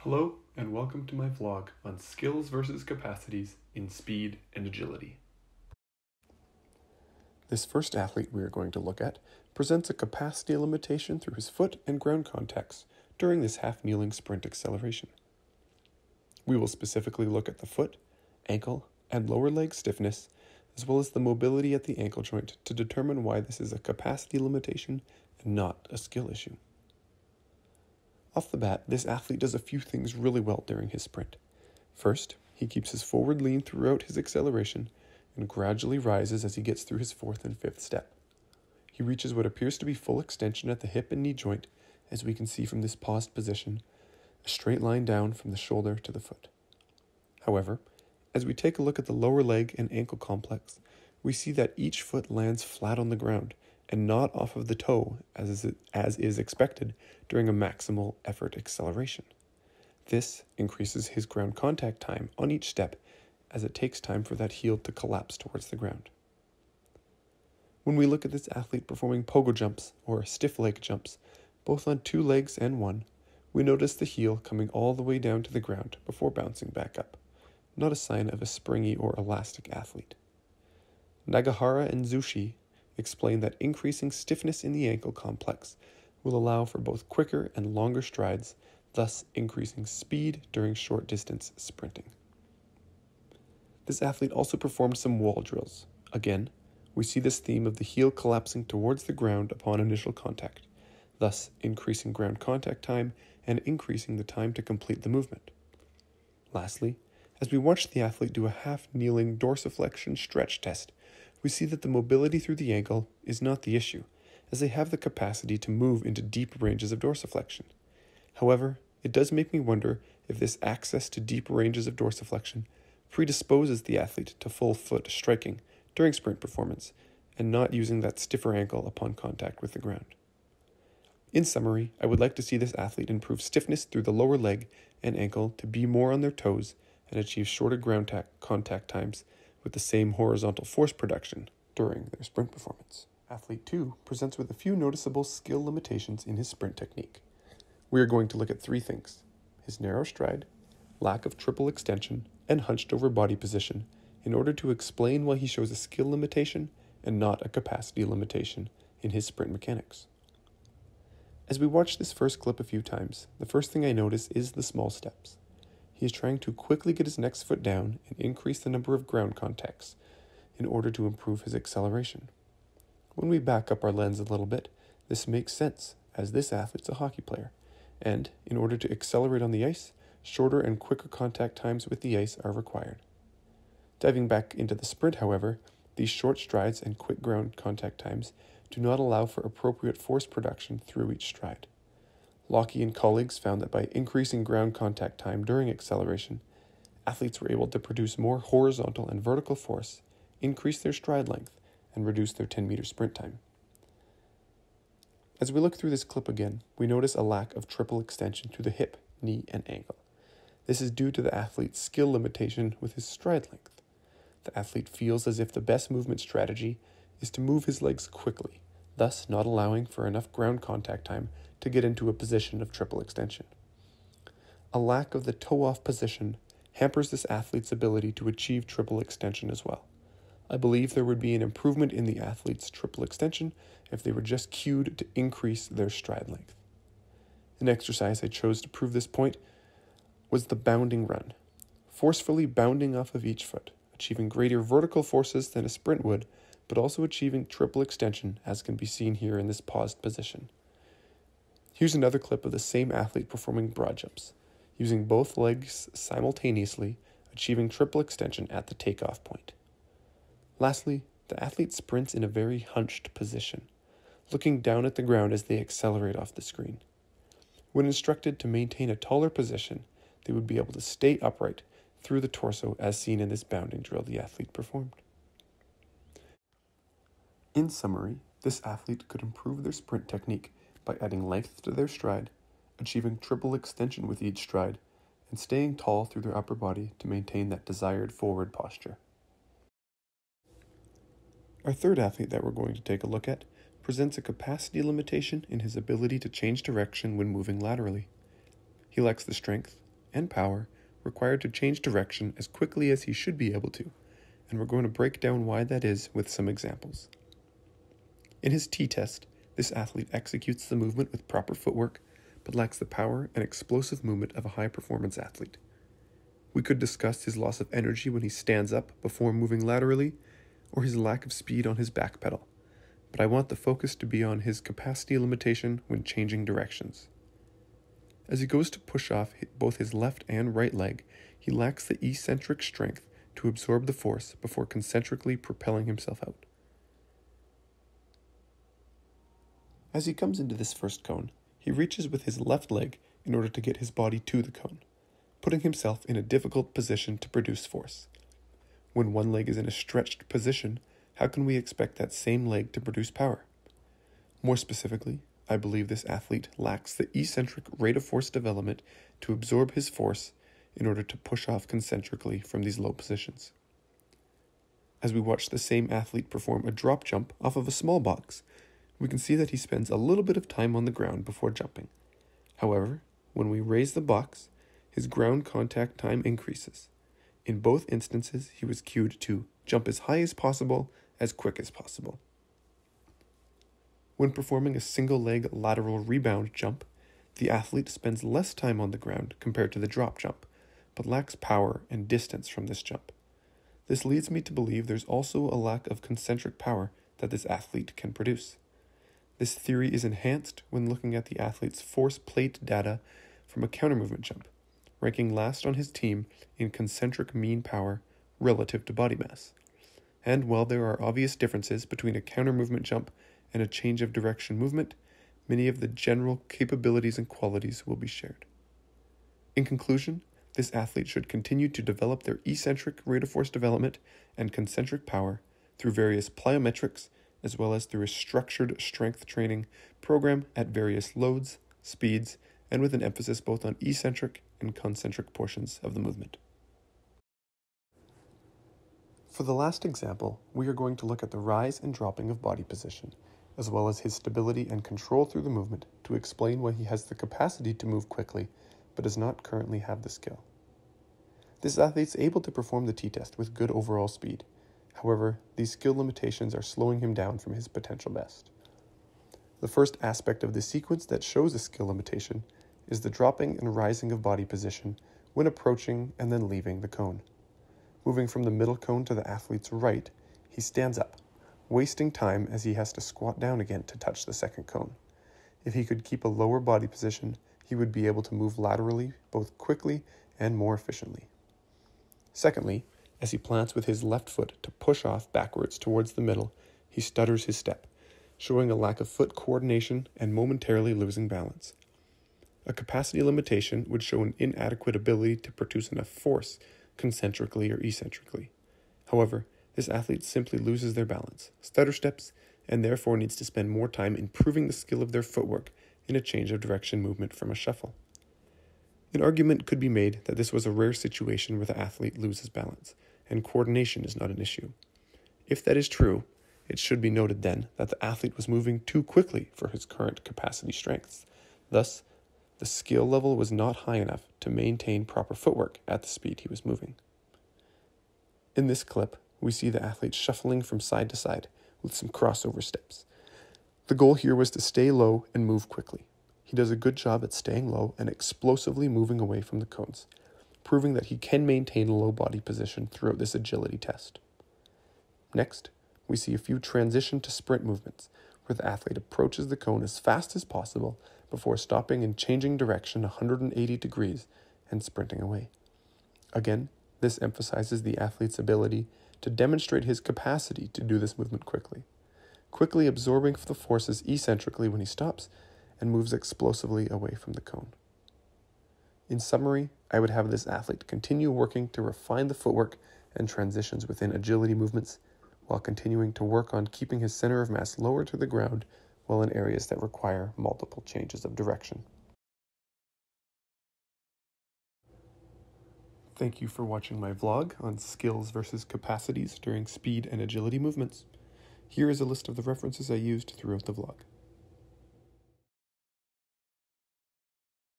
Hello and welcome to my vlog on skills versus capacities in speed and agility. This first athlete we are going to look at presents a capacity limitation through his foot and ground contacts during this half-kneeling sprint acceleration. We will specifically look at the foot, ankle, and lower leg stiffness, as well as the mobility at the ankle joint to determine why this is a capacity limitation and not a skill issue. Off the bat, this athlete does a few things really well during his sprint. First, he keeps his forward lean throughout his acceleration and gradually rises as he gets through his fourth and fifth step. He reaches what appears to be full extension at the hip and knee joint, as we can see from this paused position, a straight line down from the shoulder to the foot. However, as we take a look at the lower leg and ankle complex, we see that each foot lands flat on the ground and not off of the toe as is expected during a maximal effort acceleration. This increases his ground contact time on each step as it takes time for that heel to collapse towards the ground. When we look at this athlete performing pogo jumps or stiff leg jumps, both on two legs and one, we notice the heel coming all the way down to the ground before bouncing back up, not a sign of a springy or elastic athlete. Nagahara and Zushi explain that increasing stiffness in the ankle complex will allow for both quicker and longer strides, thus increasing speed during short distance sprinting. This athlete also performed some wall drills. Again, we see this theme of the heel collapsing towards the ground upon initial contact, thus increasing ground contact time and increasing the time to complete the movement. Lastly, as we watch the athlete do a half-kneeling dorsiflexion stretch test, we see that the mobility through the ankle is not the issue, as they have the capacity to move into deep ranges of dorsiflexion. However, it does make me wonder if this access to deep ranges of dorsiflexion predisposes the athlete to full foot striking during sprint performance and not using that stiffer ankle upon contact with the ground. In summary, I would like to see this athlete improve stiffness through the lower leg and ankle to be more on their toes and achieve shorter ground contact times with the same horizontal force production during their sprint performance. Athlete 2 presents with a few noticeable skill limitations in his sprint technique. We are going to look at three things: his narrow stride, lack of triple extension, and hunched over body position in order to explain why he shows a skill limitation and not a capacity limitation in his sprint mechanics. As we watch this first clip a few times, the first thing I notice is the small steps. He is trying to quickly get his next foot down and increase the number of ground contacts in order to improve his acceleration. When we back up our lens a little bit, this makes sense, as this athlete's a hockey player, and in order to accelerate on the ice, shorter and quicker contact times with the ice are required. Diving back into the sprint, however, these short strides and quick ground contact times do not allow for appropriate force production through each stride. Lockie and colleagues found that by increasing ground contact time during acceleration, athletes were able to produce more horizontal and vertical force, increase their stride length, and reduce their 10-meter sprint time. As we look through this clip again, we notice a lack of triple extension through the hip, knee, and ankle. This is due to the athlete's skill limitation with his stride length. The athlete feels as if the best movement strategy is to move his legs quickly, thus not allowing for enough ground contact time to get into a position of triple extension. A lack of the toe-off position hampers this athlete's ability to achieve triple extension as well. I believe there would be an improvement in the athlete's triple extension if they were just cued to increase their stride length. An exercise I chose to prove this point was the bounding run, forcefully bounding off of each foot, achieving greater vertical forces than a sprint would, but also achieving triple extension, as can be seen here in this paused position. Here's another clip of the same athlete performing broad jumps, using both legs simultaneously, achieving triple extension at the takeoff point. Lastly, the athlete sprints in a very hunched position, looking down at the ground as they accelerate off the screen. When instructed to maintain a taller position, they would be able to stay upright through the torso as seen in this bounding drill the athlete performed. In summary, this athlete could improve their sprint technique by adding length to their stride, achieving triple extension with each stride, and staying tall through their upper body to maintain that desired forward posture. Our third athlete that we're going to take a look at presents a capacity limitation in his ability to change direction when moving laterally. He lacks the strength, and power required to change direction as quickly as he should be able to, and we're going to break down why that is with some examples. In his t-test, this athlete executes the movement with proper footwork, but lacks the power and explosive movement of a high-performance athlete. We could discuss his loss of energy when he stands up before moving laterally, or his lack of speed on his back pedal, but I want the focus to be on his capacity limitation when changing directions. As he goes to push off both his left and right leg, he lacks the eccentric strength to absorb the force before concentrically propelling himself out. As he comes into this first cone, he reaches with his left leg in order to get his body to the cone, putting himself in a difficult position to produce force. When one leg is in a stretched position, how can we expect that same leg to produce power? More specifically, I believe this athlete lacks the eccentric rate of force development to absorb his force in order to push off concentrically from these low positions. As we watch the same athlete perform a drop jump off of a small box, we can see that he spends a little bit of time on the ground before jumping. However, when we raise the box, his ground contact time increases. In both instances, he was cued to jump as high as possible, as quick as possible. When performing a single-leg lateral rebound jump, the athlete spends less time on the ground compared to the drop jump, but lacks power and distance from this jump. This leads me to believe there's also a lack of concentric power that this athlete can produce. This theory is enhanced when looking at the athlete's force plate data from a counter-movement jump, ranking last on his team in concentric mean power relative to body mass. And while there are obvious differences between a counter-movement jump and a change of direction movement, many of the general capabilities and qualities will be shared. In conclusion, this athlete should continue to develop their eccentric rate of force development and concentric power through various plyometrics, as well as through a structured strength training program at various loads, speeds, and with an emphasis both on eccentric and concentric portions of the movement. For the last example, we are going to look at the rise and dropping of body position, as well as his stability and control through the movement to explain why he has the capacity to move quickly, but does not currently have the skill. This athlete is able to perform the t-test with good overall speed. However, these skill limitations are slowing him down from his potential best. The first aspect of the sequence that shows a skill limitation is the dropping and rising of body position when approaching and then leaving the cone. Moving from the middle cone to the athlete's right, he stands up, wasting time as he has to squat down again to touch the second cone. If he could keep a lower body position, he would be able to move laterally both quickly and more efficiently. Secondly, as he plants with his left foot to push off backwards towards the middle, he stutters his step, showing a lack of foot coordination and momentarily losing balance. A capacity limitation would show an inadequate ability to produce enough force concentrically or eccentrically. However, this athlete simply loses their balance, stutter steps, and therefore needs to spend more time improving the skill of their footwork in a change of direction movement from a shuffle. An argument could be made that this was a rare situation where the athlete loses balance, and coordination is not an issue. If that is true, it should be noted then that the athlete was moving too quickly for his current capacity strengths. Thus, the skill level was not high enough to maintain proper footwork at the speed he was moving. In this clip, we see the athlete shuffling from side to side with some crossover steps. The goal here was to stay low and move quickly. He does a good job at staying low and explosively moving away from the cones, proving that he can maintain a low body position throughout this agility test. Next, we see a few transition to sprint movements, where the athlete approaches the cone as fast as possible before stopping and changing direction 180 degrees and sprinting away. Again, this emphasizes the athlete's ability to demonstrate his capacity to do this movement quickly absorbing the forces eccentrically when he stops and moves explosively away from the cone. In summary, I would have this athlete continue working to refine the footwork and transitions within agility movements, while continuing to work on keeping his center of mass lower to the ground while in areas that require multiple changes of direction. Thank you for watching my vlog on skills versus capacities during speed and agility movements. Here is a list of the references I used throughout the vlog.